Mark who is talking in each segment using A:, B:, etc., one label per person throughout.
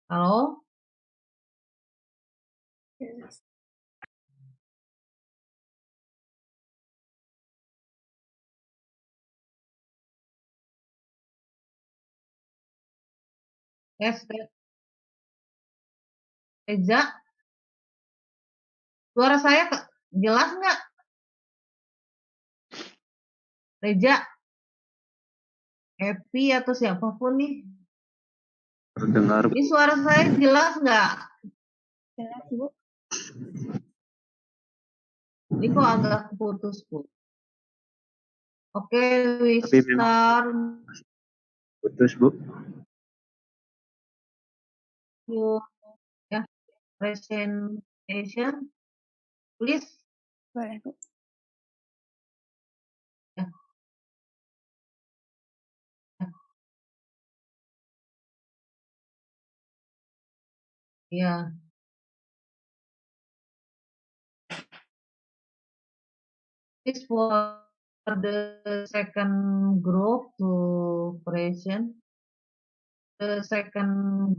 A: Halo? Tes, tes. Reza, suara saya jelas nggak? Reza, Happy atau siapapun nih.
B: Terdengar.
A: Ini suara saya jelas nggak?
C: Jelas, Bu.
A: Ini kok agak putus, Bu. Oke, we
B: Tapi memang
A: start
B: putus, Bu.
A: your presentation, please.
C: Boleh, Bu.
A: Ya. Ya. This for the second group to present. The second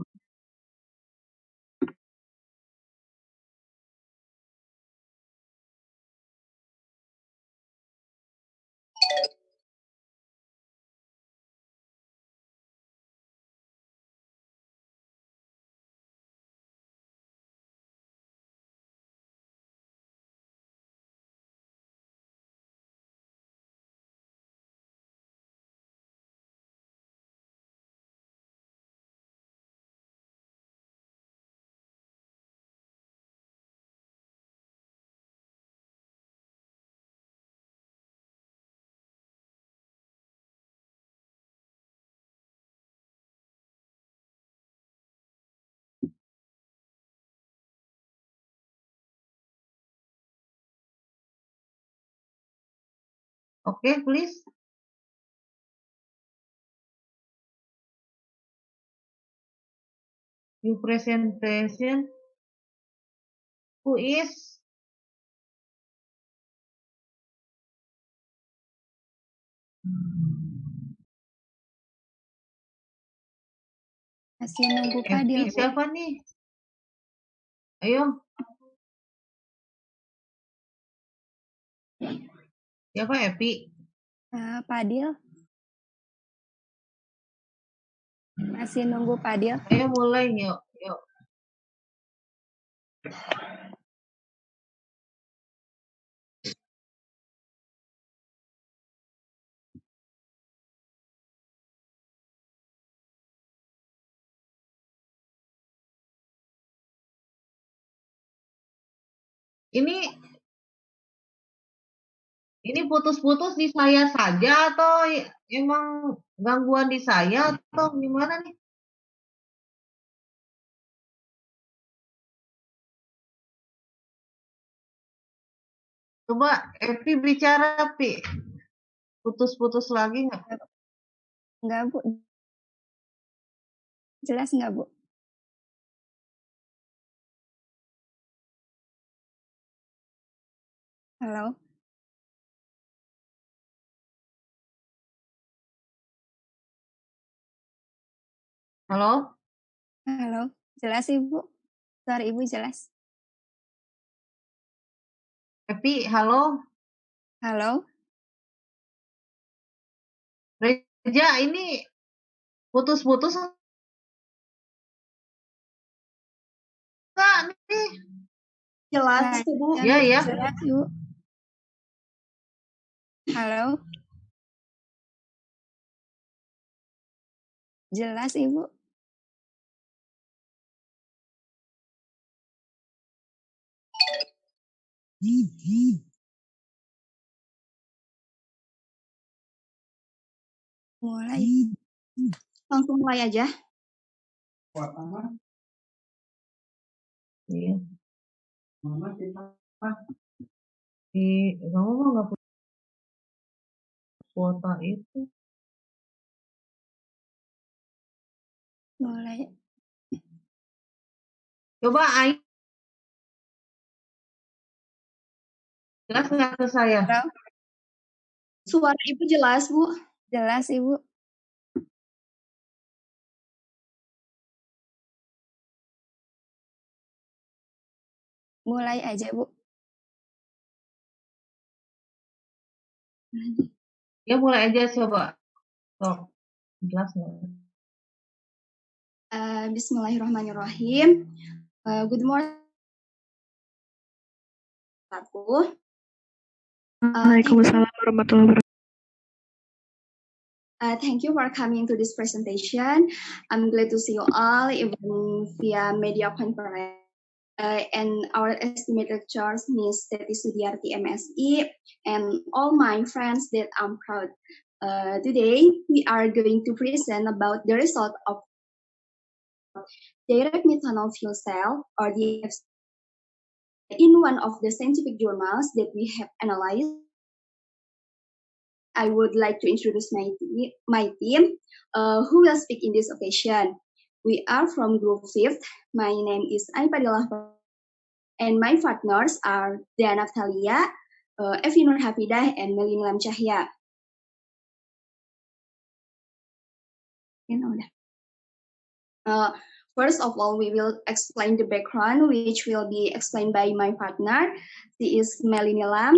A: okay, please. Your presentation. Who is?
C: Masih nunggu Fadil,
A: Happy
C: Bu.
A: siapa nih? Ayo. Siapa Happy?
C: Fadil. Masih nunggu Fadil.
A: Ayo mulai yuk. Yuk. Ini putus-putus di saya saja atau emang gangguan di saya atau gimana nih? Coba Epi bicara, Pi. Putus-putus lagi nggak?
C: Enggak, Bu. Jelas nggak, Bu? Halo?
A: Halo?
C: Halo? Jelas, Ibu? Suara Ibu jelas?
A: Epi, halo?
C: Halo?
A: Reja, ini putus-putus enggak nih?
D: Jelas, Bu.
A: Ya, ya.
C: Jelas, Bu. Halo? Jelas, Ibu? Mulai.
D: Langsung mulai aja.
A: Iya. Kamu mah nggak punya kuota itu.
C: Mulai.
A: Coba Ai, jelas nggak ke saya?
C: Halo?
D: Suara Ibu jelas, Bu.
C: Jelas, Ibu? mulai aja, Bu.
A: Ya mulai aja coba. Sok, jelas nggak?
D: Bismillahirrahmanirrahim. Good morning.
E: Waalaikumsalam warahmatullahi wabarakatuh.
D: Thank you for coming to this presentation. I'm glad to see you all, even via media conference. And our estimated lecturers, Ms. Teti Sudiarti, MSI, and all my friends that I'm proud. Today, we are going to present about the result of direct methanol fuel cell, or DMFC, in one of the scientific journals that we have analyzed. I would like to introduce my team who will speak in this occasion. We are from Group 5th. My name is Aipadilah, and my partners are Diana Thalia, Evi Nur Hafidah, and Melin Lam Cahya. First of all, we will explain the background, which will be explained by my partner. She is Melin Lam.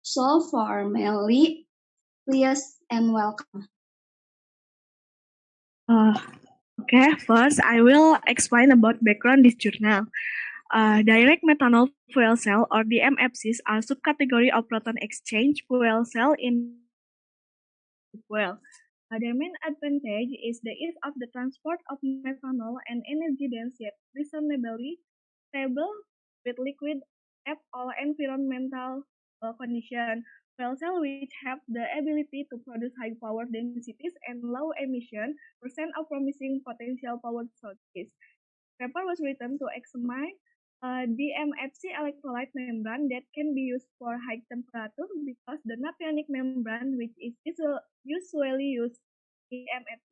D: So for Melly, please and welcome.
E: Okay, first I will explain about background this journal. Direct methanol fuel cell, or DMFCs, are subcategory of proton exchange fuel cell in fuel. Their main advantage is the ease of the transport of methanol and energy dense yet reasonably stable with liquid at all environmental conditions. Fuel cells which have the ability to produce high power densities and low emission present a promising potential power sources. Paper was written to examine DMFC electrolyte membrane that can be used for high temperature because the natrionic membrane, which is usually used in DMFC,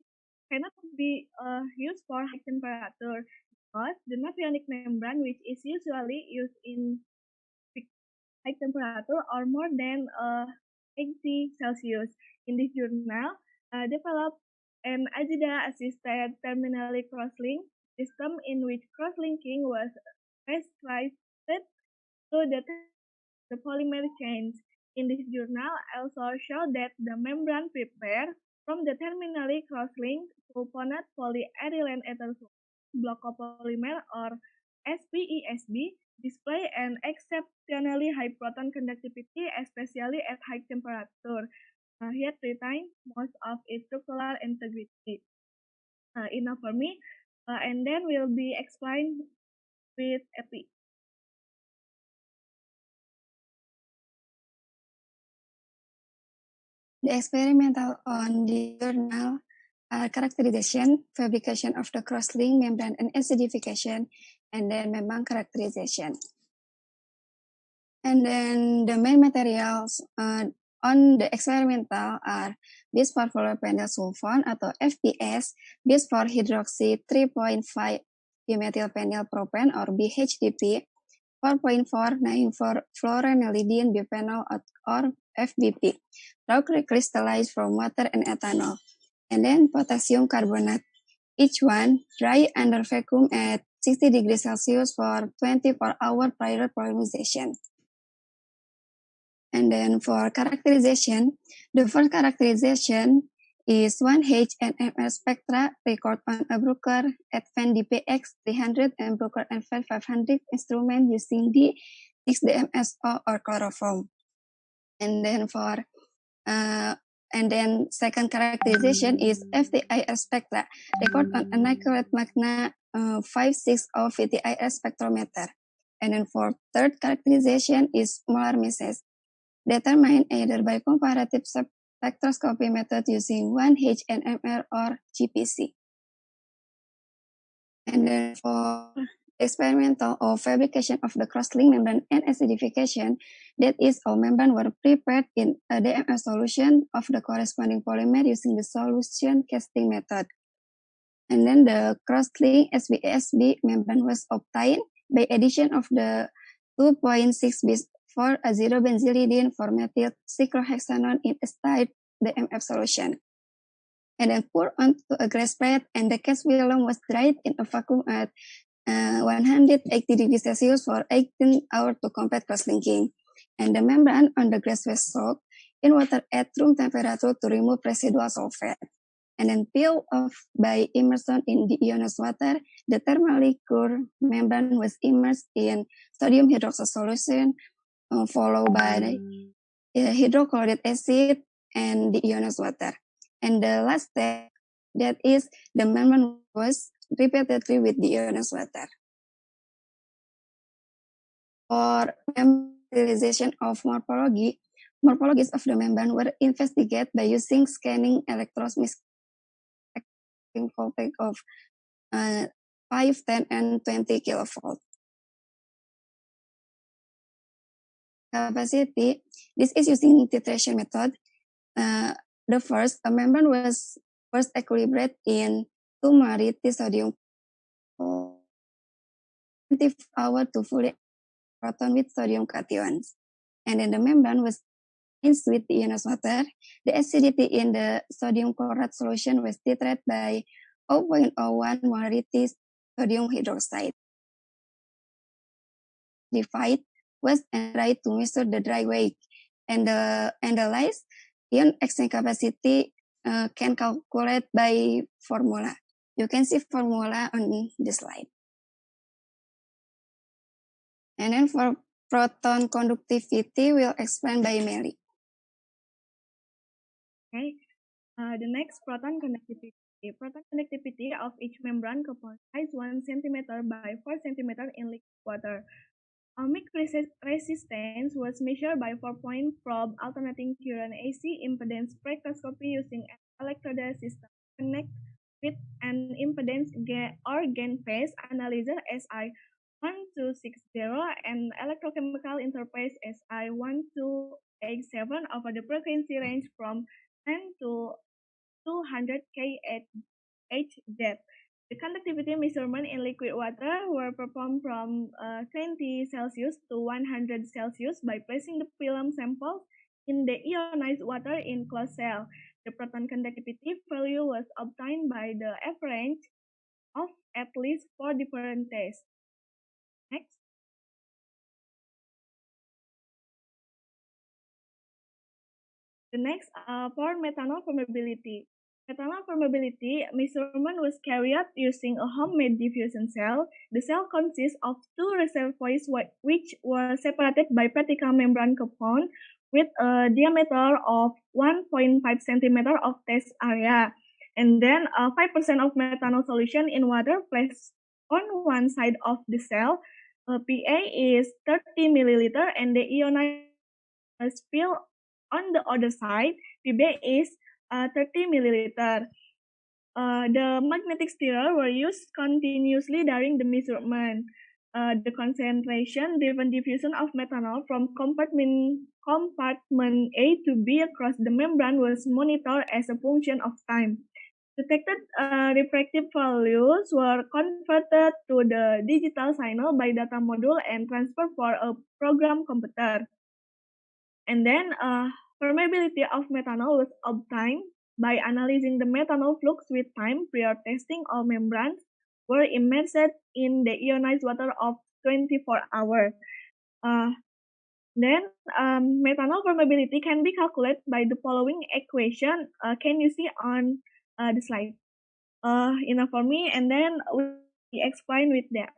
E: cannot be used for high temperature because the natrionic membrane, which is usually used in high temperature or more than 80 Celsius. In this journal, developed an AZIDA-assisted terminally cross-link system in which cross-linking was restricted to the polymer chains. In this journal, also showed that the membrane prepared from the terminally cross-linked sulfonate polyethylene ether block copolymer, or SPESB, display an exceptionally high proton conductivity, especially at high temperature, yet retain most of its structural integrity. Enough for me, and then will be explained with Epi.
C: The experimental on the journal are characterization, fabrication of the cross-link membrane, and acidification, and then membrane characterization. And then the main materials on the experimental are bis-4-fluoropenyl sulfone atau FPS, bis-4-hydroxy 3.5 dimethylpenyl propan or BHDP, 4.4-9,4-fluoranilidine biphenyl or FBP, raw crystallized from water and ethanol. And then potassium carbonate, each one dry under vacuum at 60 degrees Celsius for 24 hours prior polymerization. And then for characterization, the first characterization is 1H NMR spectra record on a Bruker Advanced DPX 300 and Bruker Advanced 500 instrument using the 6DMSO or chloroform. And then second characterization is FTIR spectra record on a Nicorette Magna 560 VTIR spectrometer. And then for third characterization is molar masses, determined either by comparative spectroscopy method using 1H NMR or GPC. And then for experimental or fabrication of the cross-link membrane and acidification, that is, all membrane were prepared in a DMF solution of the corresponding polymer using the solution casting method. And then the cross-link SBSB membrane was obtained by addition of the 2.6 bis for a 0-benzylidine for methyl cyclohexanone in a state DMF solution. And then poured onto a grass bed, and the cast film was dried in a vacuum at 180 degrees Celsius for 18 hours to complete cross-linking. And the membrane on the glass was soaked in water at room temperature to remove residual sulfate. And then peel off by immersion in the ionized water. The thermally cured membrane was immersed in sodium hydroxide solution, followed by hydrochloric acid and the ionized water. And the last step, that is the membrane was repeatedly with the ionized water. For membrane of morphology, morphologies of the membrane were investigated by using scanning electrodes voltage of 5, 10, and 20 kilovolt. Capacity, this is using titration method. The first, a membrane was first equilibrated in 2 molarity sodium 20 hours to fully proton with sodium cations. And then the membrane was mixed with the ionized water. The acidity in the sodium chloride solution was titrated by 0.01 molarity sodium hydroxide. Divide was and try to measure the dry weight. And the analyze ion exchange capacity can calculate by formula. You can see formula on the slide. And then for proton conductivity, we'll explain by Mary.
E: Okay. The next, proton conductivity. Proton conductivity of each membrane comprises 1 cm by 4 cm in liquid water. Ohmic resistance was measured by 4-point probe alternating current AC impedance spectroscopy using an electrode system connect with an impedance or gain phase analyzer SI1260 and electrochemical interface SI1287 over the frequency range from 10 to 200 kHz. The conductivity measurement in liquid water were performed from 20 Celsius to 100 Celsius by placing the film samples in the ionized water in closed cell. The proton conductivity value was obtained by the average of at least 4 different tests. Next. The next, for methanol permeability. Methanol permeability measurement was carried out using a homemade diffusion cell. The cell consists of 2 reservoirs which were separated by particle membrane compound with a diameter of 1.5 cm of test area. And then 5% of methanol solution in water placed on one side of the cell. PA is 30 milliliter and the ionized spill on the other side. PB is 30 milliliter. The magnetic stirrer were used continuously during the measurement. The concentration-driven diffusion of methanol from compartment A to B across the membrane was monitored as a function of time. Detected refractive values were converted to the digital signal by data module and transferred for a program computer. And then permeability of methanol was obtained by analyzing the methanol flux with time. Prior testing, all membranes were immersed in the ionized water of 24 hours. Then methanol permeability can be calculated by the following equation. Can you see on the slide? Enough for me, and then we explain with that.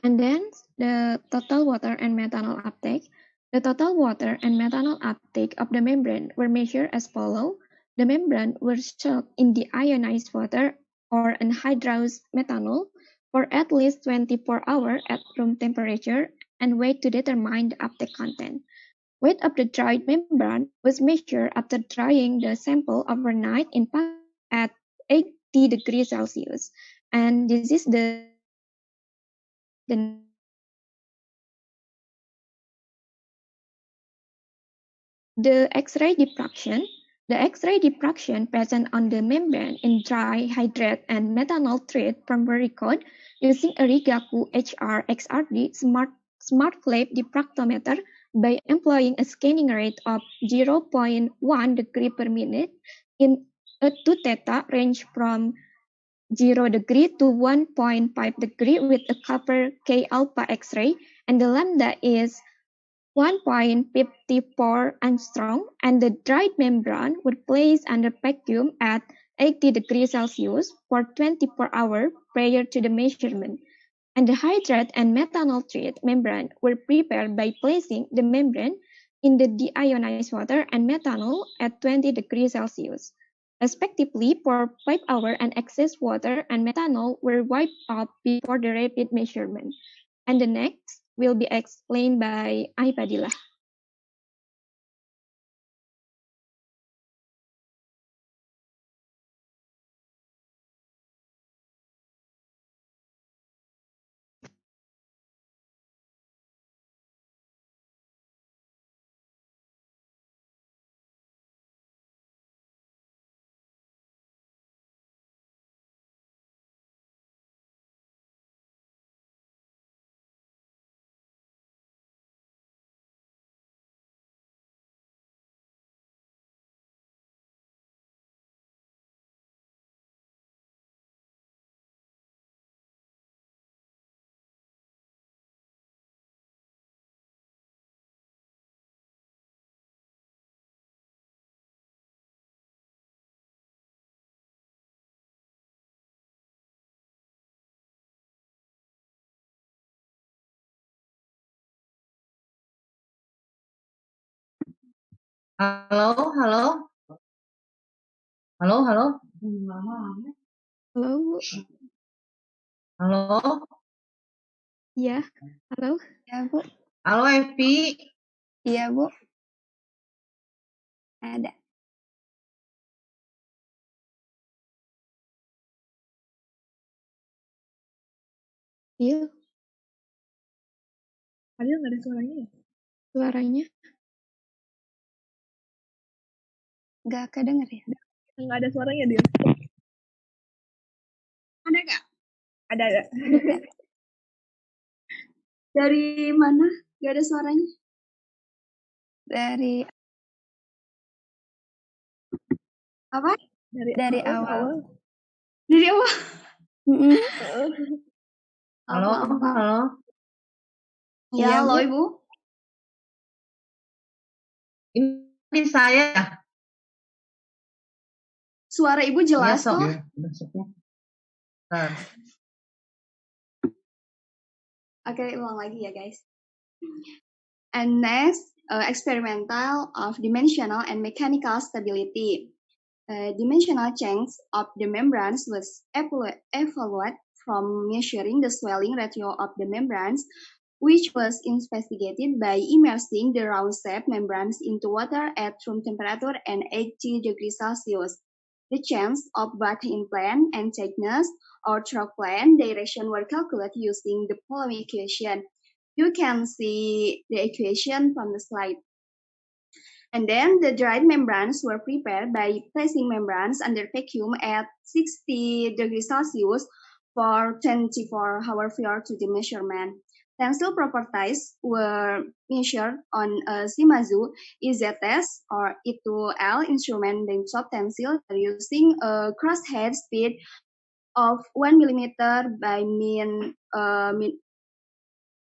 F: And then the total water and methanol uptake. The total water and methanol uptake of the membrane were measured as follows. The membrane was soaked in the ionized water or anhydrous methanol for at least 24 hours at room temperature and weighed to determine the uptake content. Weight of the dried membrane was measured after drying the sample overnight in at 80 degrees Celsius. And this is the X-ray diffraction. The X-ray diffraction present on the membrane in dry, hydrate, and methanol treat from Vericode using a Rigaku HR XRD smart flap diffractometer by employing a scanning rate of 0.1 degree per minute in 2 theta range from 0 degree to 1.5 degree with a copper K alpha X-ray, and the lambda is 1.54 angstrom, and the dried membrane were placed under vacuum at 80 degrees Celsius for 24 hours prior to the measurement. And the hydrate and methanol-treated membrane were prepared by placing the membrane in the deionized water and methanol at 20 degrees Celsius. Respectively, for 5 hours, and excess water and methanol were wiped off before the rapid measurement. And the next will be explained by Aibadillah.
A: Halo, halo. Halo, halo.
F: Halo, Bu.
A: Halo.
F: Ya, halo.
C: Ya, Bu.
A: Halo, Evi.
C: Iya, Bu. Ada.
F: Iya,
E: Adil nggak ada suaranya ya?
F: suaranya.
C: Nggak kedenger ya?
E: Nggak ada suaranya, Adil.
D: Ada nggak?
E: Ada.
D: Dari mana? Gak ada suaranya?
C: Dari
D: Apa?
C: dari awal.
D: Dari awal?
C: Mm-mm.
A: Halo,
D: Apa?
A: halo.
D: Ya,
C: Iya,
D: halo
C: Bu.
D: Ibu.
A: Ini saya.
D: Suara Ibu
A: Iya,
D: jelas
A: sok.
D: kok.
A: Bentar.
D: Oke, ulang lagi ya guys. And next, experimental of dimensional and mechanical stability. Dimensional change of the membranes was evaluated from measuring the swelling ratio of the membranes, which was investigated by immersing the round-shaped membranes into water at room temperature and 80 degrees Celsius. The change of bath in plane and thickness or through plane direction were calculated using the following equation. You can see the equation from the slide. And then the dried membranes were prepared by placing membranes under vacuum at 60 degrees Celsius for 24 hours prior to the measurement. Tensile properties were measured on a Shimazu EZS or E2L instrument benchtop tensile using a crosshead speed of 1 millimeter by mean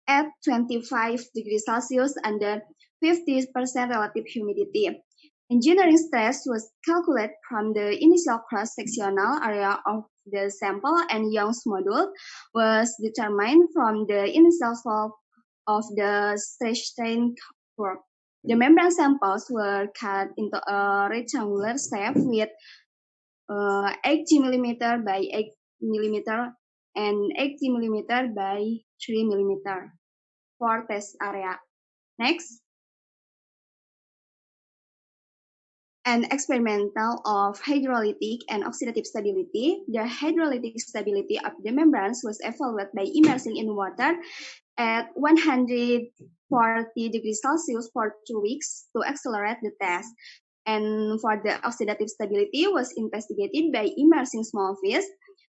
D: at 25 degrees Celsius under 50% relative humidity. Engineering stress was calculated from the initial cross-sectional area of the sample, and Young's module was determined from the initial slope of the stress strain curve. The membrane samples were cut into a rectangular shape with 80 mm by 8 mm and 80 mm by 3 mm. For test area. Next, an experimental of hydrolytic and oxidative stability. The hydrolytic stability of the membranes was evaluated by immersing in water at 140 degrees Celsius for 2 weeks to accelerate the test. And for the oxidative stability was investigated by immersing small fish,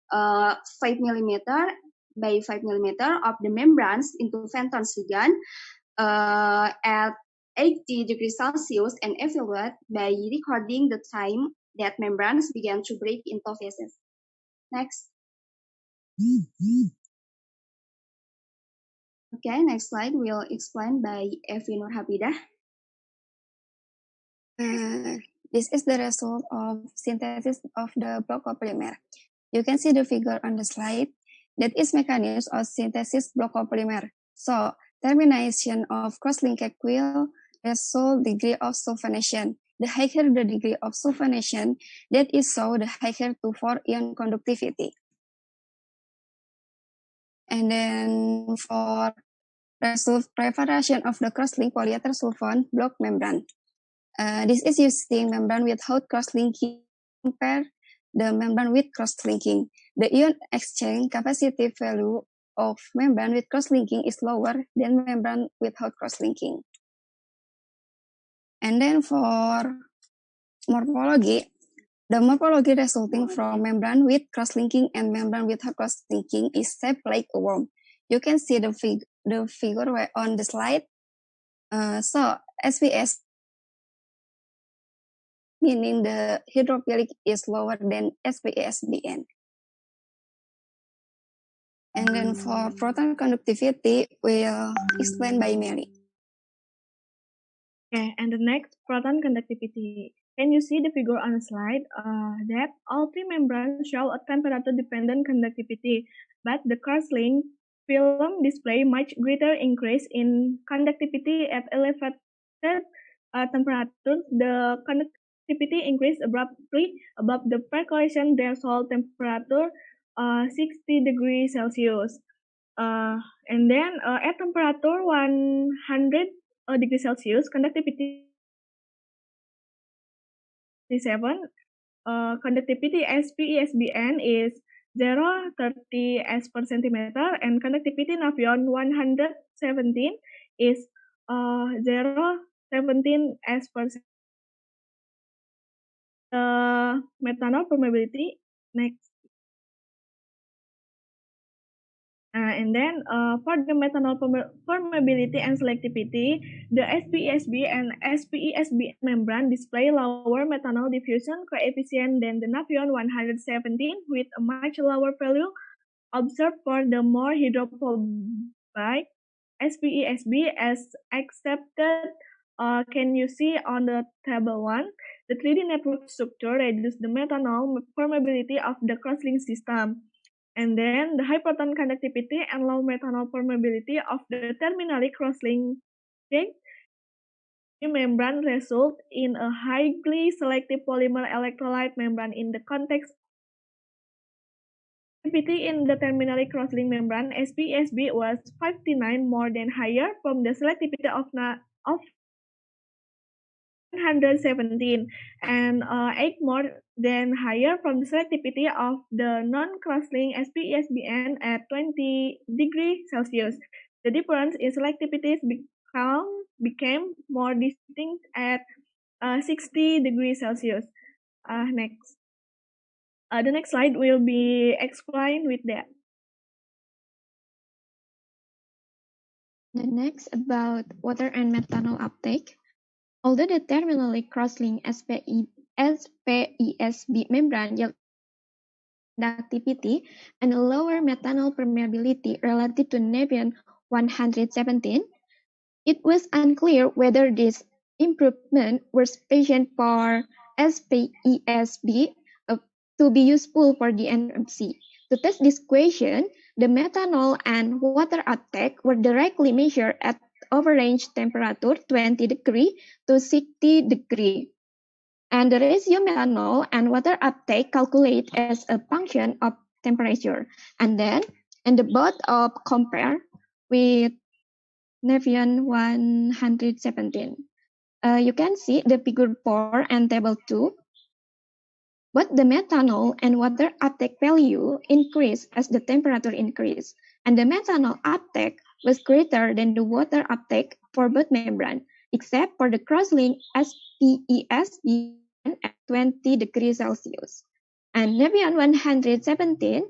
D: 5 mm by 5 mm of the membranes into Fenton's gun at 80 degrees Celsius and evaluate by recording the time that membranes began to break into pieces. Next. Okay, next slide will explained by Evi Nurhabidah.
C: This is the result of synthesis of the block copolymer. You can see the figure on the slide. That is mechanism of synthesis block copolymer. So, termination of cross-linkage will result degree of sulfonation. The higher the degree of sulfonation, that is so the higher 2,4 ion conductivity. And then for result preparation of the cross-link polyether sulfone block membrane. This is using membrane without cross-linking compare the membrane with cross-linking. The ion exchange capacity value of membrane with cross-linking is lower than membrane without cross-linking. And then for morphology, the morphology resulting from membrane with cross-linking and membrane without cross-linking is shaped like a worm. You can see the figure on the slide. So SPS meaning the hydrophilic is lower than SPESBN. And then for proton conductivity, we'll explain by Mary.
E: Okay, and the next, proton conductivity. Can you see the figure on the slide? That all three membranes show a temperature-dependent conductivity, but the cross-link film display much greater increase in conductivity at elevated temperatures. The conductivity increased abruptly above the percolation threshold temperature, 60 degrees Celsius. And then at temperature 100 degrees Celsius, conductivity 7, conductivity SPESBN is 0.30 S per centimeter, and conductivity Nafion 117 is 0.17 S per centimeter. Methanol permeability, next. And then for the methanol permeability and selectivity, the SPESB and SPESB membrane display lower methanol diffusion coefficient than the Nafion 117 with a much lower value observed for the more hydrophobic SPESB as accepted. Can you see on the table 1? The 3D network structure reduces the methanol permeability of the crosslink system. And then the high proton conductivity and low methanol permeability of the terminally cross-linked membrane result in a highly selective polymer electrolyte membrane in the context activity in the terminally cross-linked membrane. SPESB was 59 more than higher from the selectivity of 117 and 8 more than higher from the selectivity of the non-cross-linked SPESBN at 20 degrees Celsius. The difference in selectivities became more distinct at 60 degrees Celsius. Next. The next slide will be explained with that.
F: The next about water and methanol uptake. Although the terminally cross-linked SPESB membrane yield conductivity and a lower methanol permeability relative to Nafion 117, it was unclear whether this improvement was sufficient for SPESB to be useful for the NMC. To test this question, the methanol and water uptake were directly measured at overrange temperature 20 degree to 60 degree. And the ratio methanol and water uptake calculated as a function of temperature. And then, and the both of compare with Nafion 117. You can see the figure 4 and table 2. But the methanol and water uptake value increased as the temperature increased, and the methanol uptake was greater than the water uptake for both membrane, except for the cross-link SPESB at 20 degrees Celsius. And Nafion 117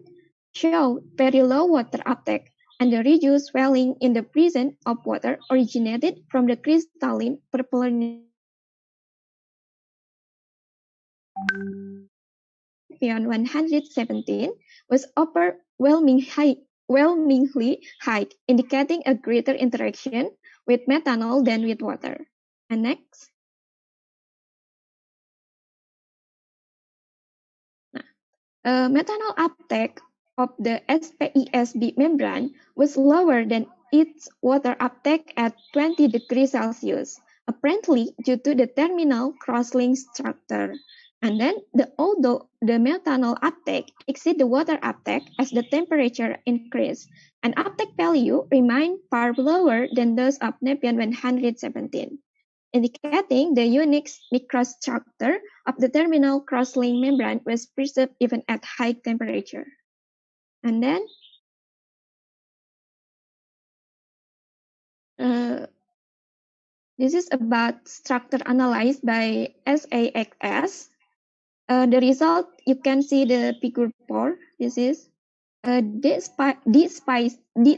F: showed very low water uptake, and the reduced swelling in the presence of water originated from the crystalline perpolymer Beyond 117 was overwhelmingly high, indicating a greater interaction with methanol than with water. And next. Methanol uptake of the SPESB membrane was lower than its water uptake at 20 degrees Celsius, apparently due to the terminal crosslink structure. And then, although the methanol uptake exceeded the water uptake as the temperature increased, and uptake value remained far lower than those of Nepean 117. Indicating the unique microstructure of the terminal crosslink membrane was preserved even at high temperature. And then, this is about structure analyzed by SAXS. The result, you can see the figure 4. This is this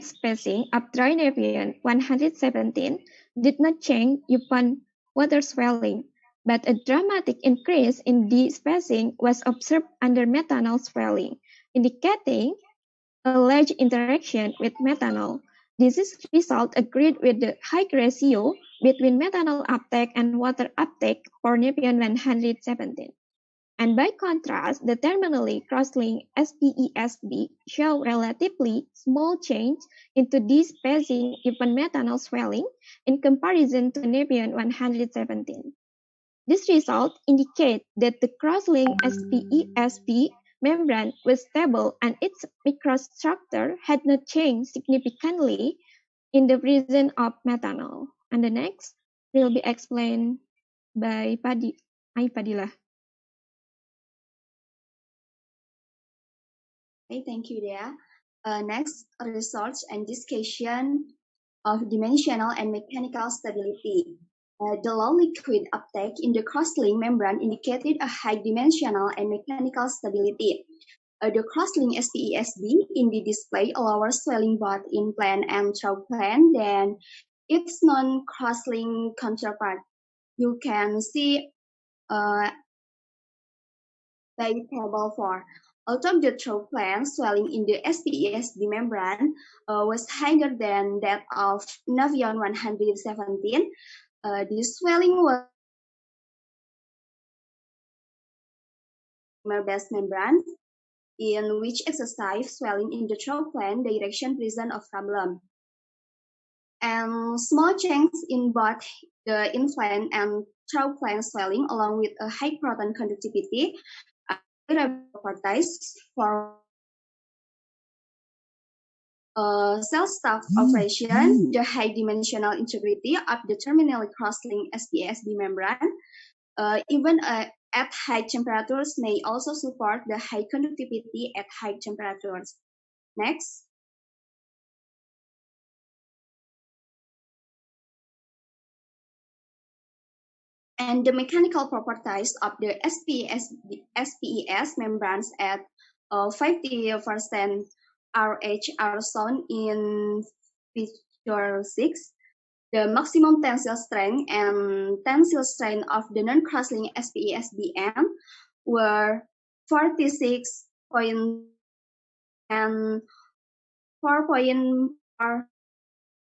F: spacing of dry Nepean 117 did not change upon water swelling, but a dramatic increase in the spacing was observed under methanol swelling, indicating a large interaction with methanol. This result agreed with the high ratio between methanol uptake and water uptake for Nepean 117. And by contrast, the terminally crosslink SPESB show relatively small change into this spacing upon methanol swelling in comparison to Nepean 117. This result indicates that the crosslink SPESB membrane was stable and its microstructure had not changed significantly in the presence of methanol. And the next will be explained by Padilla.
D: Okay, thank you, Dea. Next, research and discussion of dimensional and mechanical stability. The low liquid uptake in the crosslink membrane indicated a high dimensional and mechanical stability. The crosslink SPESB in the display allows swelling both in plane and through plane than its non-crosslink counterpart. You can see by table 4. Although the through plane swelling in the SPESB membrane was higher than that of Nafion 117, the swelling was base membrane, in which excessive swelling in the through plane direction present a problem. And small changes in both the in-plane and through plane swelling, along with a high proton conductivity, are properties for cell staff operation. The high dimensional integrity of the terminally crosslink SPESB membrane, even at high temperatures, may also support the high conductivity at high temperatures. Next. And the mechanical properties of the SPES membranes at 50% RH are shown in figure 6. The maximum tensile strength and tensile strength of the non-crosslink SPESBM were 46 and 4.4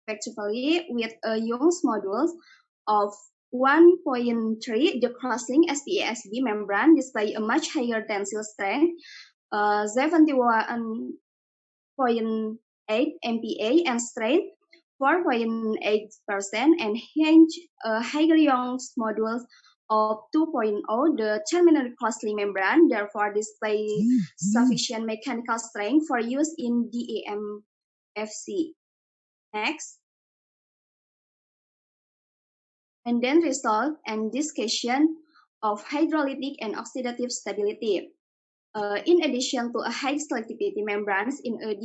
D: respectively, with a Young's modulus of 1.3. The crosslink SPESB membrane display a much higher tensile strength, 71.8 MPa, and strain 4.8%, and hence a higher Young's modulus of 2.0. The terminal crosslink membrane therefore display sufficient mechanical strength for use in DEMFC. Next. And then result and discussion of hydrolytic and oxidative stability. In addition to a high selectivity, membranes in a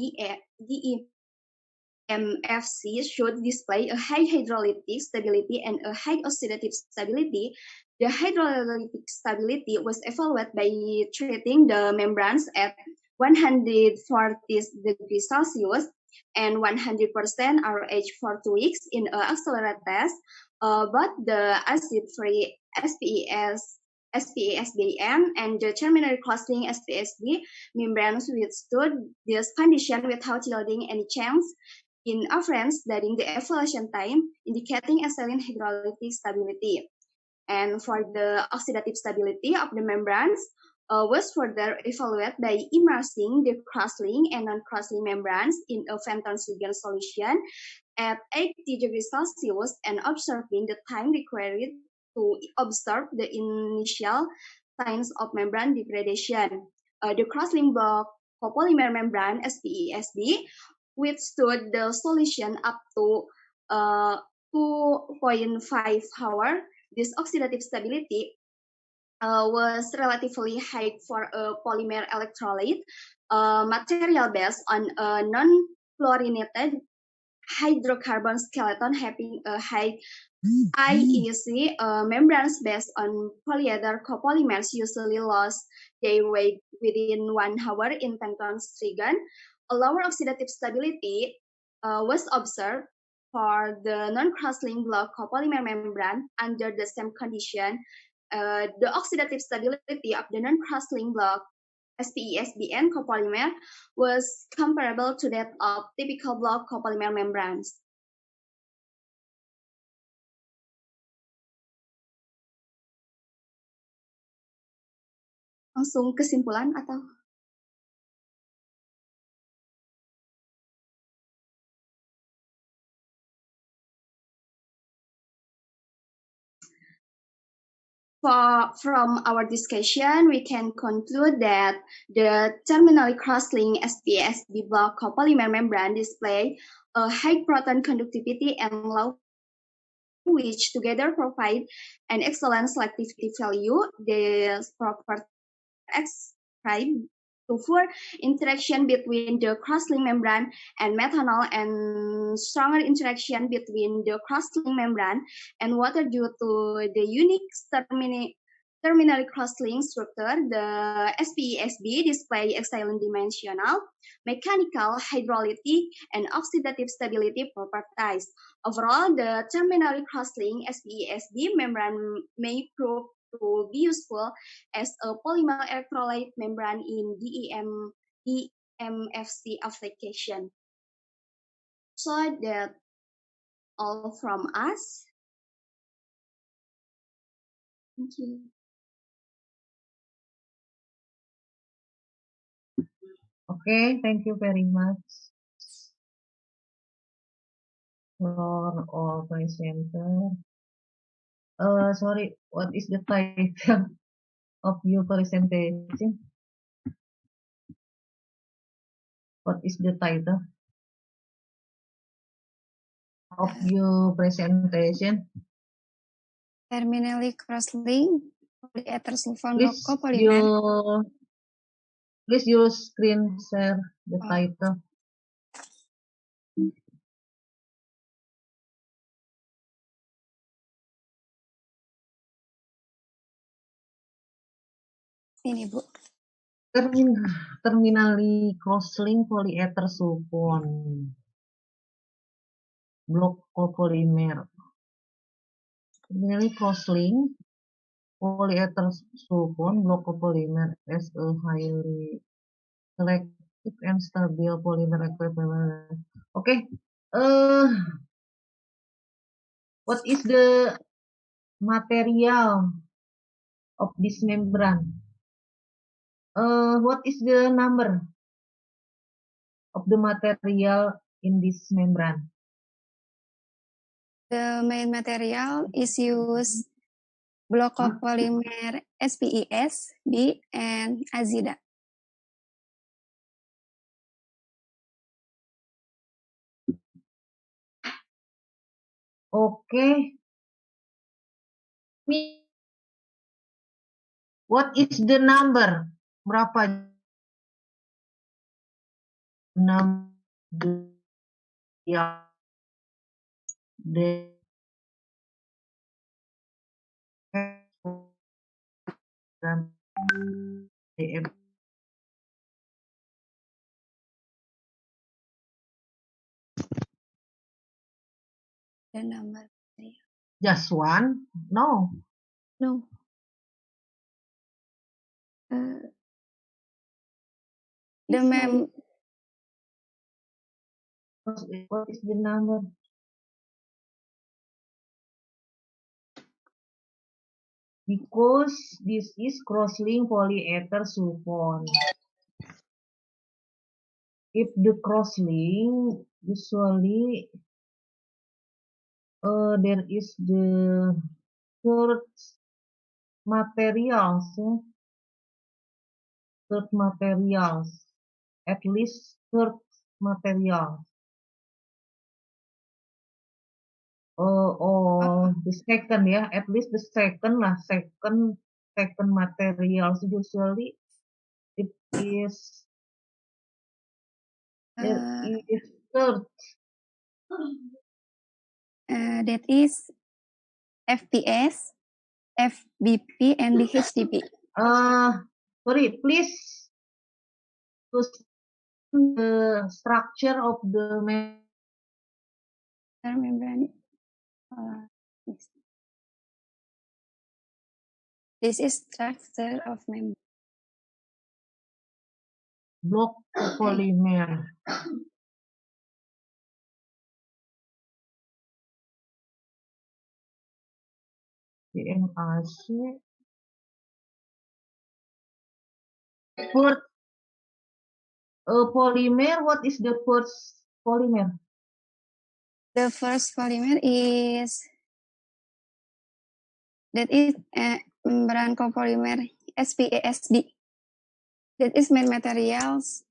D: DEMFC should display a high hydrolytic stability and a high oxidative stability. The hydrolytic stability was evaluated by treating the membranes at 140 degrees Celsius and 100% RH for 2 weeks in an accelerated test. But the acid-free SPES SPE-SBN and the terminally cross-linked SPE-SB membranes withstood this condition without yielding any change in afferents during the evaluation time, indicating excellent hydrolytic stability. And for the oxidative stability of the membranes was further evaluated by immersing the cross-linked and non-cross-linked membranes in a Fenton's ligand solution at 80 degrees Celsius and observing the time required to observe the initial signs of membrane degradation. The cross-linked block copolymer membrane SPE-SB withstood the solution up to 2.5 hours. This oxidative stability was relatively high for a polymer electrolyte material based on a non-fluorinated hydrocarbon skeleton having a high IEC. Membranes based on polyether copolymers usually lost their weight within 1 hour in Fenton's ligand. A lower oxidative stability was observed for the non-cross-linked block copolymer membrane under the same condition. The oxidative stability of the non-cross-linked block SPE-SBN copolymer was comparable to that of typical block copolymer membranes. Langsung kesimpulan atau? From our discussion, we can conclude that the terminally cross-linked SPE-SB block copolymer membrane display a high proton conductivity and low, which together provide an excellent selectivity value. The property described to for interaction between the cross-linked membrane and methanol and stronger interaction between the cross-linked membrane and water due to the unique terminally cross-linked structure. The SPE-SB display excellent dimensional, mechanical, hydrolytic, and oxidative stability properties. Overall, the terminally cross-linked SPE-SB membrane may prove to be useful as a polymer electrolyte membrane in DMFC application. So that all from us. Thank you.
A: Okay, thank you very much for all presenter. Sorry, what is the title of your presentation? What is the title of your presentation?
C: Terminally cross-linked polyether sulfone block copolymer.
A: Please your screen share the title.
C: Ini Bu.
A: Terminally cross-linked polyether sulfone block copolymer. Terminally cross-linked polyether sulfone block copolymer as a highly selective and stable polymer equivalent. Okay. What is the material of this membrane? What is the number of the material in this membrane?
C: The main material is used block copolymer SPE-SB and azida.
A: Okay. What is the number? Berapa number yang DM
C: The number.
A: just one? No.
F: No.
C: The mem
A: What is the number? Because this is cross-linked polyether sulfone. If the cross-link, usually there is the third materials, at least third materials. Or the second, ya, at least the second lah, second materials usually it is there is third.
C: That is FPS, FBP, and DHDP.
A: Sorry, please to the structure of the
C: membrane. This is structure of membrane.
A: block polymer. DMAC. First polymer. What is the first polymer?
C: The first polymer is membrane copolymer SPASD. That is main materials.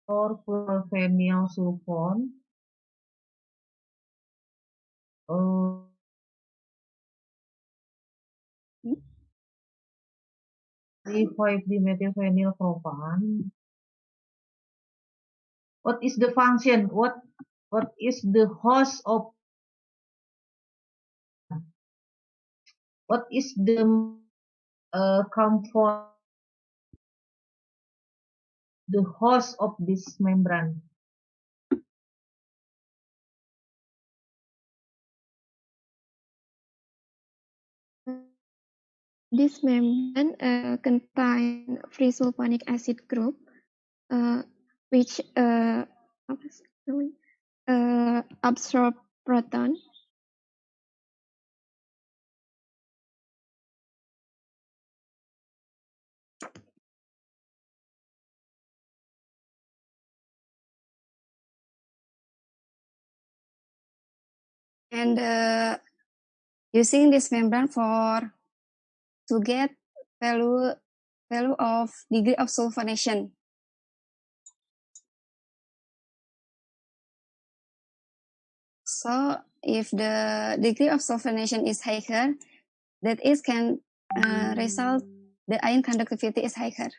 A: Or fluorovinyl sulfone. 3,5-dimethyl propane. What is the function? What is the host of? What is the comfort? The host of this membrane.
F: This membrane contain free sulfonic acid group, which absorb proton.
C: And using this membrane to get value of degree of sulfonation. So if the degree of sulfonation is higher, that is can result the ion conductivity is higher.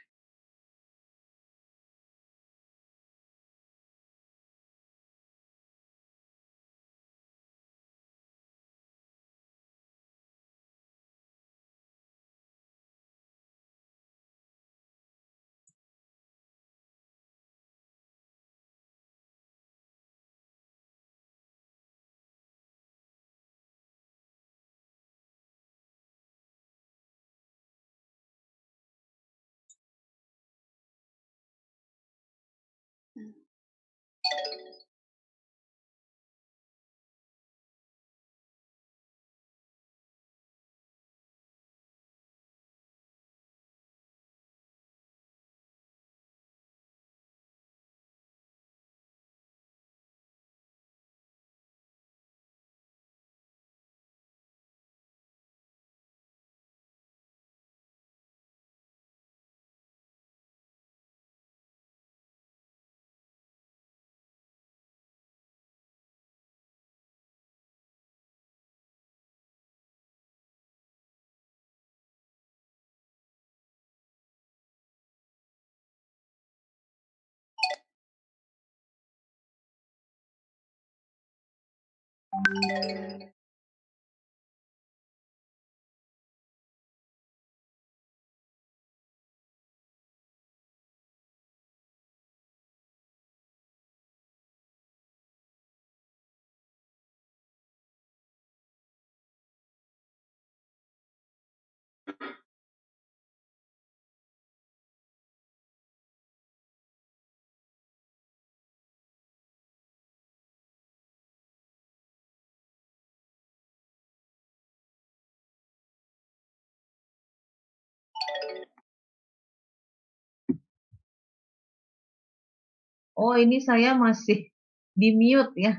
A: Oh, ini saya masih di mute ya.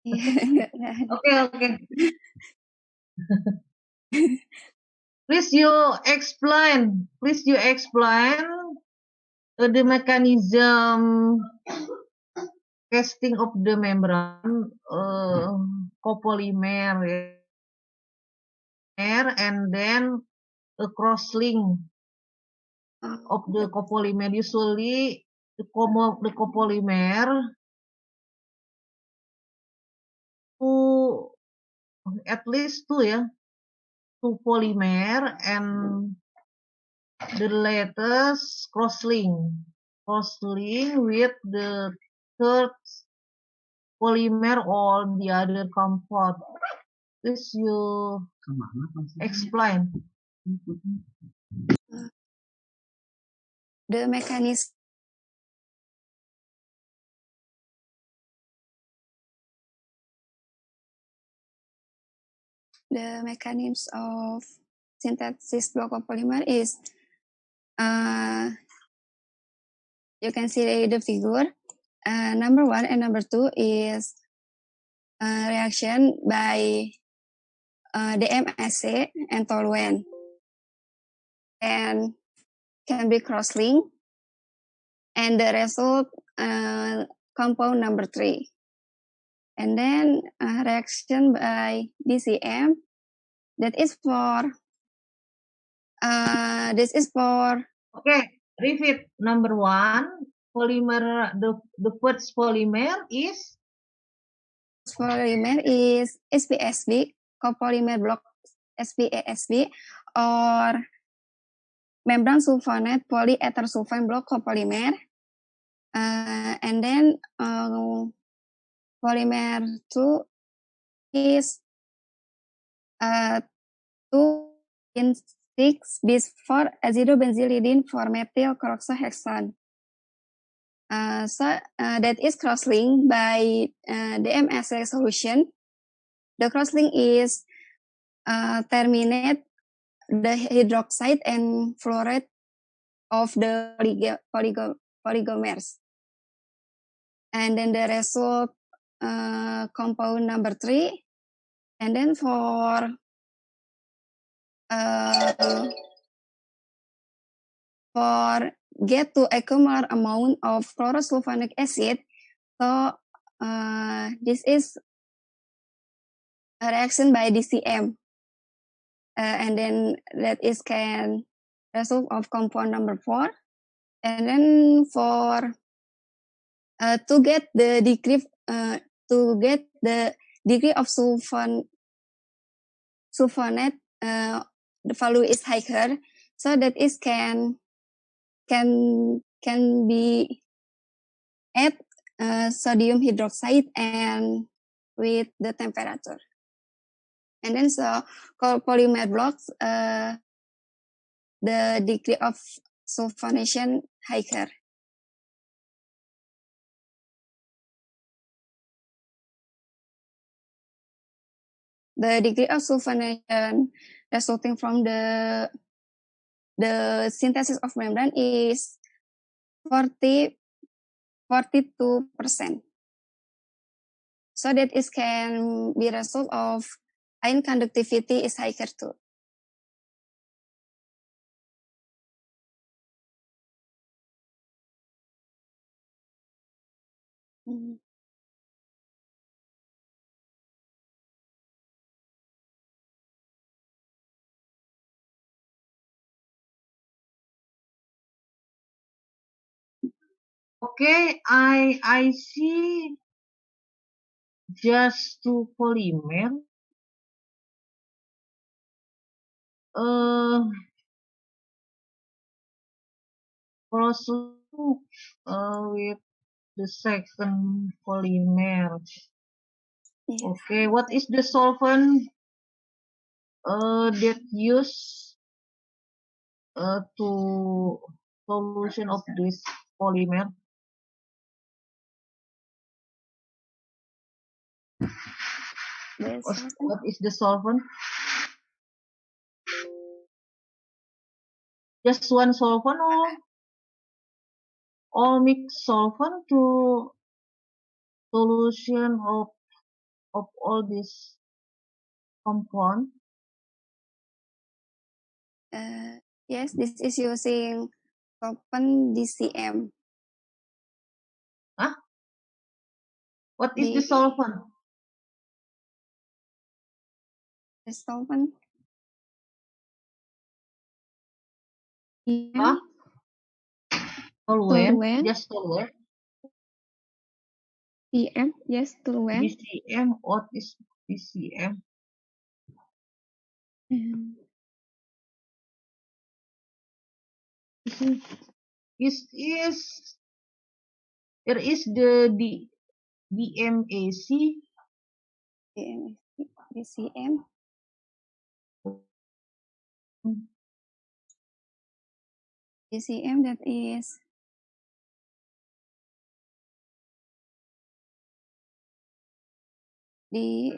C: Nggak ada.
A: Oke. Please you explain the mechanism casting of the membrane copolymer and then a cross-link of the copolymer. Usually the copolymer to at least two polymer and the latest cross-link with the third polymer on the other compound. Please you explain.
C: The mechanism of synthesis block copolymer is you can see the figure. Number 1 and number 2 is reaction by DMSC and toluene, and can be cross-linked, and the result compound number 3. And then reaction by DCM, that is for
A: Okay, repeat. Number 1, polymer, the first polymer is
C: SPSB, copolymer block SPASB, or membrane sulfonate polyether sulfone block copolymer. And then polymer 2 is 2-6 bis for azidobenzylidine for methyl carboxyhexane. So that is cross-linked by DMSA solution. The cross-link is terminate the hydroxide and fluoride of the polygomers. And then the result compound number 3. And then for get to equimolar amount of chlorosulfonic acid, so this is a reaction by DCM, and then that is can result of compound number 4. And then for to get the degree of sulfonate, the value is higher, so that is can be add sodium hydroxide and with the temperature. And then so copolymer blocks the degree of sulfonation higher. The degree of sulfonation resulting from the synthesis of membrane is 42%. So that is can be result of ion conductivity is higher too.
A: okay. I see just to polymer. Proceed with the second polymer.
C: Yes.
A: Okay, what is the solvent that used to solution of this polymer? What is the solvent? Just one solvent or all mixed solvent to solution of all these compound?
C: Yes, this is using solvent DCM.
A: Huh? What is the solvent?
C: The solvent.
A: Huh?
F: Toluene.
A: Just toluene.
F: DCM, yes, toluene.
A: DCM, what is DCM? There is the DMAC.
C: DCM. DCM, that is the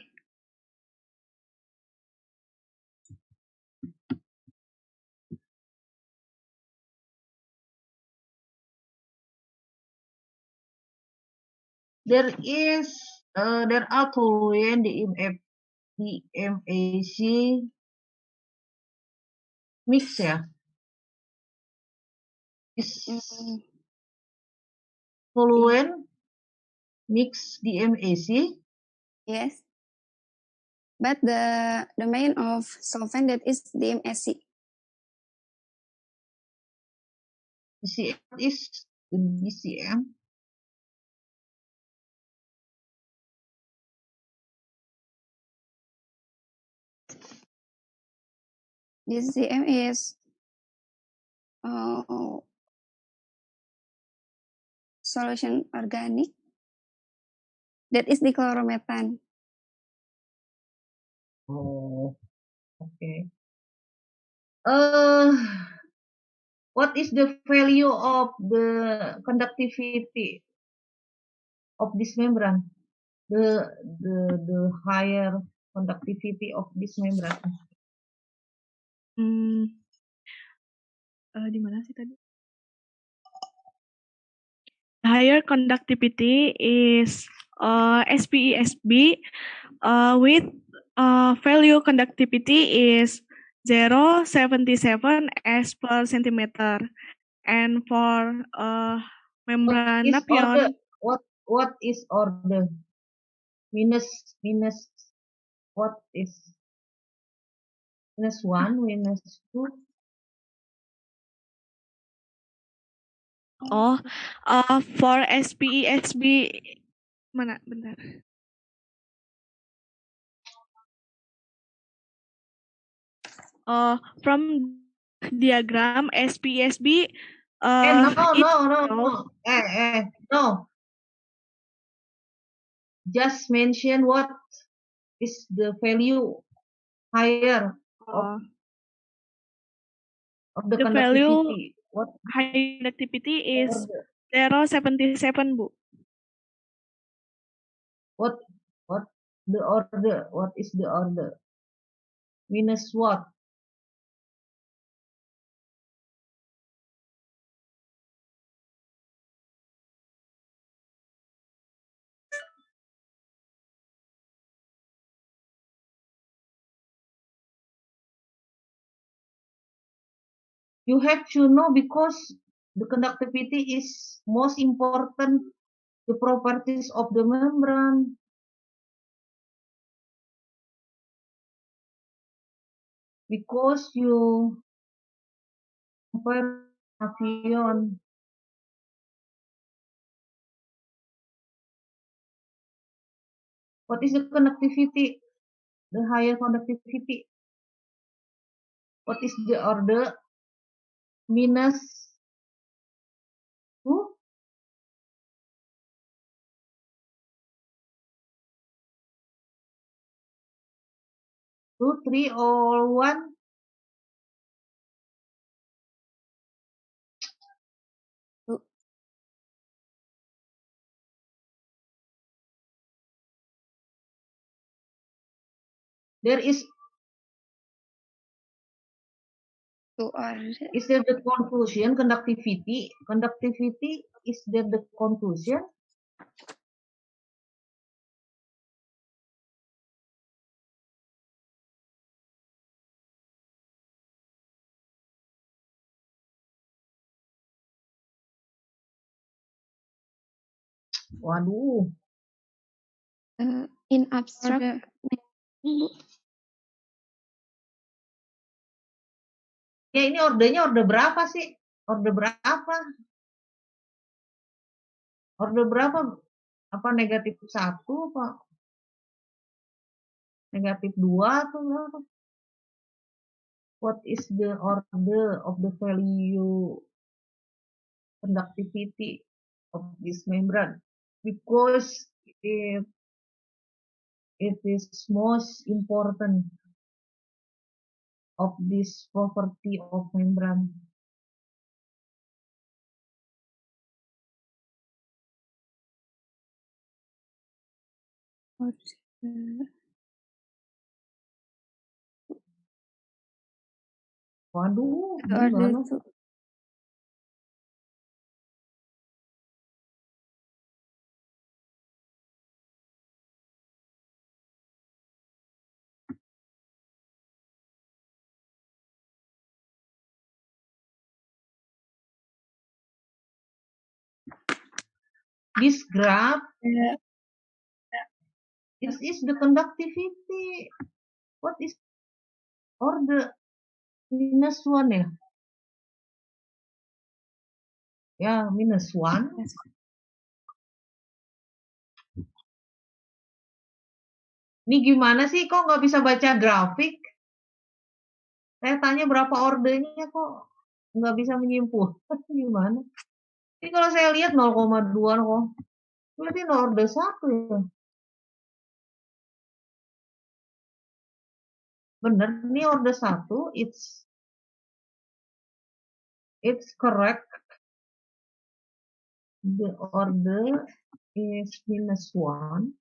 A: There are toluene DMAC mix ya. Is toluene mix DMAC?
C: yes. But the main of solvent that is DMSC.
A: DCM is the DCM.
C: DCM is solution organic. That is dichloromethane.
A: Oh, okay. What is the value of the conductivity of this membrane? The higher conductivity of this membrane.
E: Di mana sih tadi? Higher conductivity is SPESB with value conductivity is 0.77 S per centimeter, and for membrane Napion,
A: what is order? Minus what is -1, -2?
E: For SPESB mana? Bentar. From diagram SPESB.
A: No. Just mention what is the value higher of the conductivity.
E: Value what high conductivity is 0.77, Bu.
A: What the order? What is the order? Minus what? You have to know because the conductivity is most important the properties of the membrane. Because you compare Nafion. What is the conductivity? The higher conductivity. What is the order? Minus 2? 2, 3, or 1? There is there the conclusion, conductivity? Conductivity, is there the conclusion? Waduh.
F: In abstract,
A: Ya ini ordernya order berapa sih? Order berapa? Order berapa? Apa negatif 1 apa? Negatif 2 atau berapa? What is the order of the value conductivity of this membrane? Because it is most important of this property of membrane. Waduh, gimana? This graph, this is the conductivity. What is order? Minus 1 ya? Ya, minus 1. Ini gimana sih kok nggak bisa baca grafik? Saya tanya berapa ordernya kok nggak bisa menyimpulkan. Gimana? Ini kalau saya lihat 0,2 kok. Berarti order 1 ya. Bener, ini order 1, it's correct. The order is minus 1.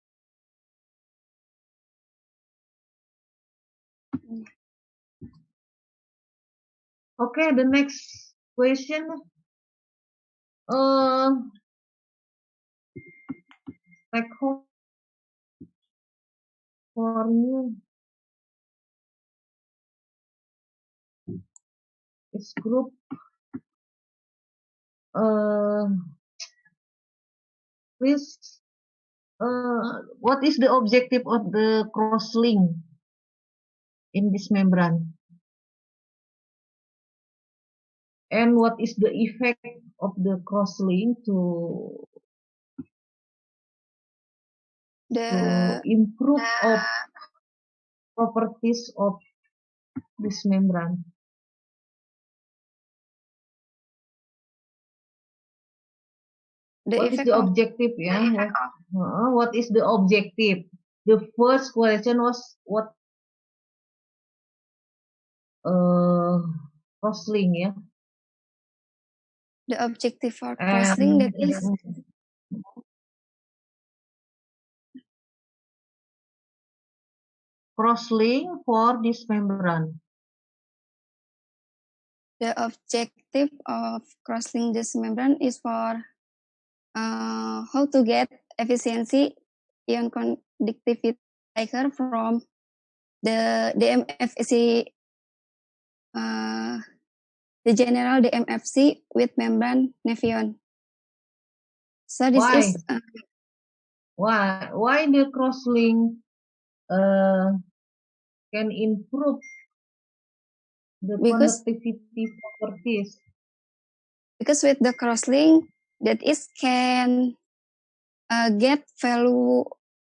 A: Okay, the next question. Take home for you. This group. Please. What is the objective of the crosslink in this membrane? And what is the effect of the crosslink to improve of properties of this membrane? What is the objective? Yeah. What is the objective? The first question was what crosslink, yeah.
C: The objective for crosslink, that is
A: crosslink for this membrane.
C: The objective of crosslink this membrane is for how to get efficiency ion conductivity from the DMFC, the general DMFC with membrane nephron. So this is
A: why the crosslink can improve the conductivity properties.
C: Because with the crosslink, that is can get value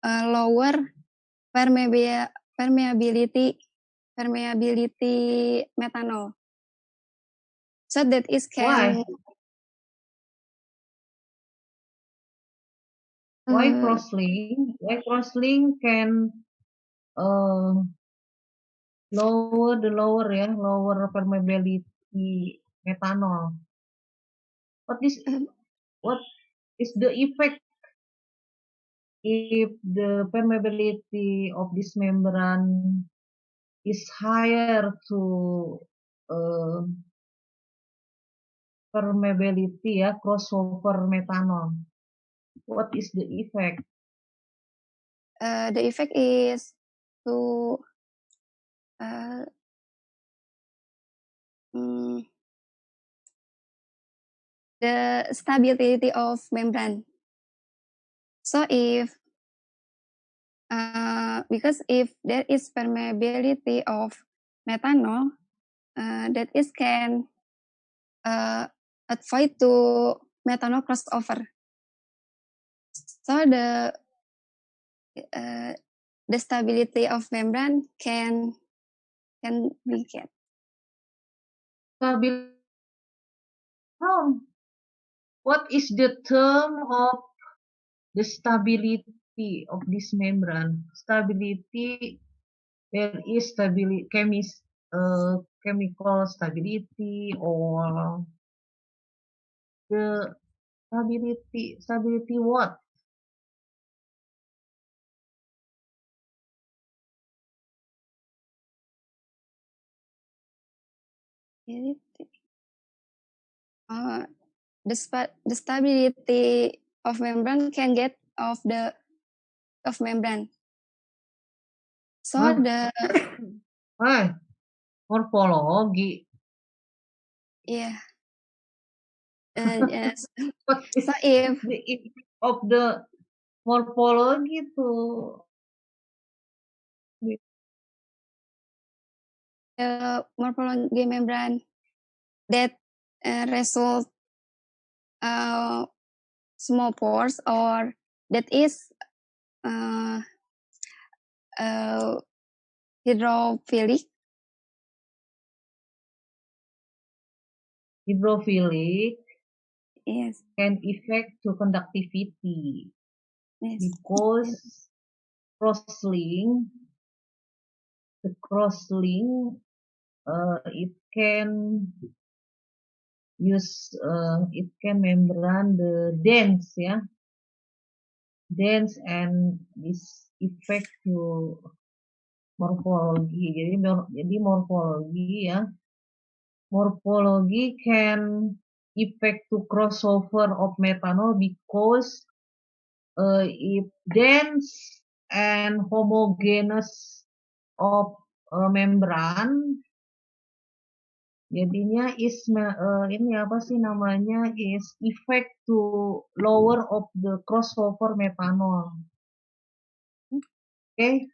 C: lower permeability methanol. So that is
A: Why?
C: can
A: Why crosslink? Why crosslink can lower permeability methanol. What is the effect if the permeability of this membrane is higher to permeability ya crossover methanol? What is the effect?
C: the effect is to the stability of membrane. So if because if there is permeability of methanol, that is can avoid to methanol crossover. So the stability of membrane can be kept.
A: What is the term of the stability of this membrane? Stability, there is stability, chemical stability, or the stability what?
C: The stability of membrane can get of membrane. So
A: Morphology.
C: Yeah. Yes.
A: What is
C: So if
A: the effect of the morphology to
C: the morphology membrane that result small pores or that is hydrophilic.
A: Hydrophilic
C: Yes.
A: can affect to conductivity
C: Yes.
A: because crosslink, it can membrane the dense and this effect to morphology. Jadi morphology can effect to crossover of methanol because it dense and homogeneous of membran, jadinya is effect to lower of the crossover methanol. Okay?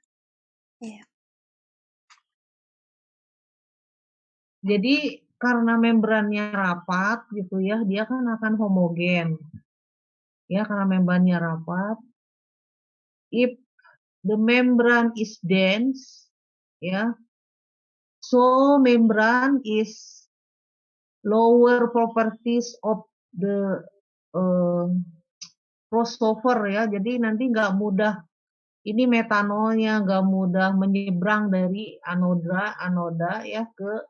C: Yeah.
A: Jadi karena membrannya rapat gitu ya, dia kan akan homogen. Ya, karena membrannya rapat. If the membrane is dense, ya, so membrane is lower properties of the crossover ya, jadi nanti nggak mudah ini metanolnya nggak mudah menyeberang dari anoda ya ke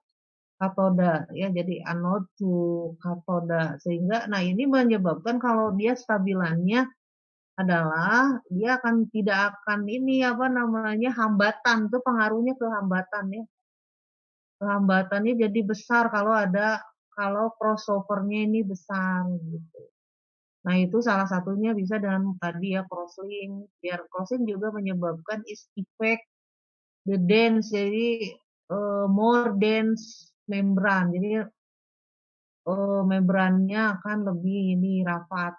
A: katoda ya, jadi anode to katoda, sehingga nah ini menyebabkan kalau dia stabilannya adalah dia tidak akan hambatan, tuh pengaruhnya ke hambatan ya, kehambatannya jadi besar kalau crossovernya ini besar gitu. Nah itu salah satunya bisa dengan tadi ya crosslink. Biar crosslink juga menyebabkan is effect the dense, jadi more dense membran. Jadi membrannya akan lebih rapat.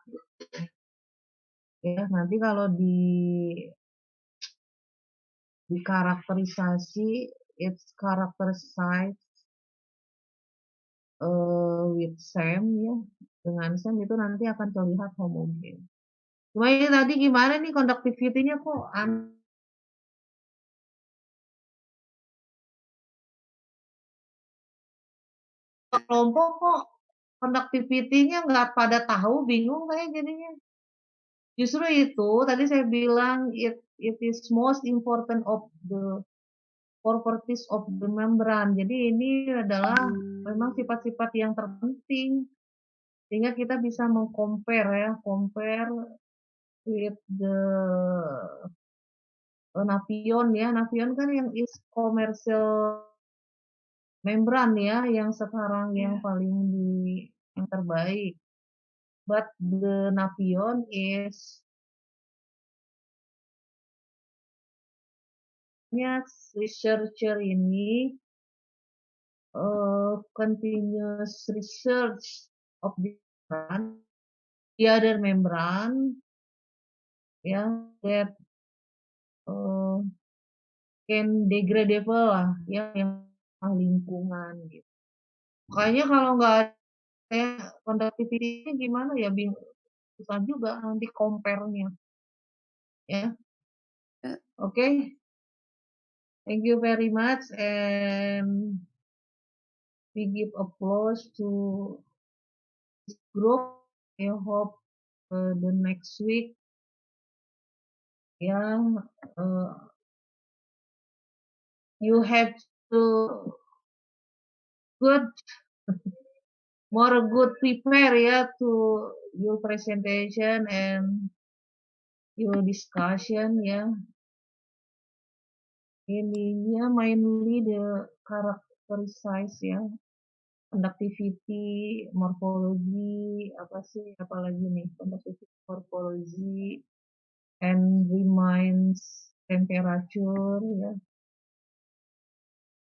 A: Ya nanti kalau dikarakterisasi, it's characterized with SEM ya. Dengan SEM itu nanti akan terlihat homogen. Cuma ini tadi gimana nih conductivity-nya kok kelompok kok conductivity-nya nggak pada tahu, bingung kayak jadinya. Justru itu tadi saya bilang it is most important of the properties of the membran. Jadi ini adalah memang sifat-sifat yang terpenting sehingga kita bisa mengcompare ya, compare with the Nafion ya. Nafion kan yang is commercial membran ya, yang sekarang yang paling yang terbaik. But the Nafion is researcher ini continuous research of the other membran ya that can degradable lah ya, yang lingkungan gitu. Makanya kalau nggak ada conductivity gimana ya, susah juga nanti compare-nya ya. Okay. Thank you very much, and we give applause to this group. I hope the next week, you have to more good prepare to your presentation and your discussion ininya mainly the characterize conductivity, morphology, apalagi nih, conductivity, morphology, and remains temperature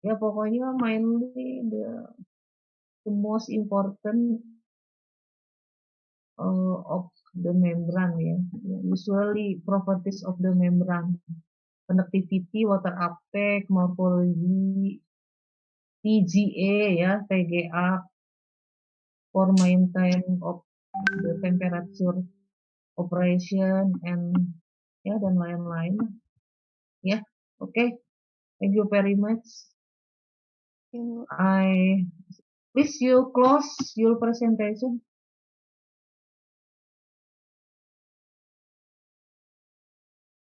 A: pokoknya mainly the most important of the membran usually properties of the membran, conductivity, water uptake, morphology, TGA TGA for maintain of the temperature operation and dan lain-lain okay. Thank you very much. I please you close your presentation.